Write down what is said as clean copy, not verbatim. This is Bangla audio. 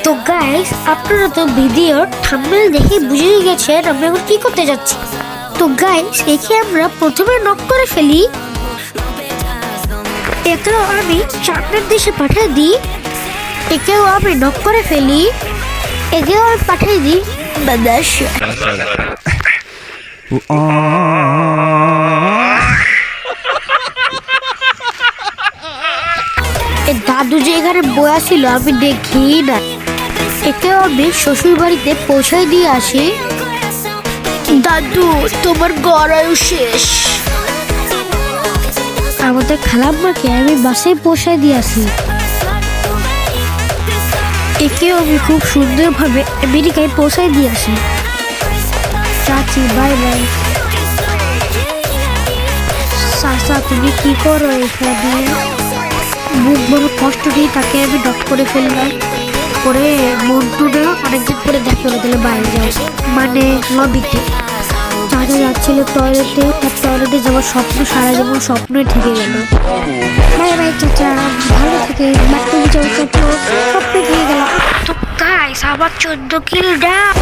তো গাইস, আপনারা তো ভিডিওর থাম্বনেল দেখে বুঝে গেছেন আমরা এখন কি করতে যাচ্ছি। তো গাইস, একে আমরা প্রথমে নক করে ফেলি। একেও আমি চাঁদের দেশে পাঠিয়ে দিই। একেও আমি নক করে ফেলি। একেও আমি পাঠিয়ে দিই বাংলাদেশে। দাদু যে এখানে বয়া ছিল আমি দেখি না। একেও আমি শ্বশুর বাড়িতে পৌঁছায় দিয়ে আসি। দাদু, তোমার গড়ায়ু শেষ। আমাদের খালাম্মাকে আমি বাসে পৌঁছায় দিয়ে আসি। একেও আমি খুব সুন্দরভাবে আমেরিকায় পৌঁছায় দিয়ে আসি। চাচি বাই বাই। চাচা, তুমি কি করো এখানে? বুক বড় কষ্ট দিয়ে তাকে আমি ডক করে ফেললাম। পরে মন্টুটা অনেকদিন পরে দেখা করে দিলে বাইরে যাও, মানে লবিতে। চাচা যাচ্ছিল টয়লেটে, আর টয়লেটে যাওয়ার স্বপ্ন সারা জীবন স্বপ্নই থেকে গেল। বাই বাই চাচা, ভালো থেকে বাথরুমে যাওয়ার স্বপ্ন স্বপ্ন থেকে গেল। তো গাইস, আবার 14 কিল ডাউন।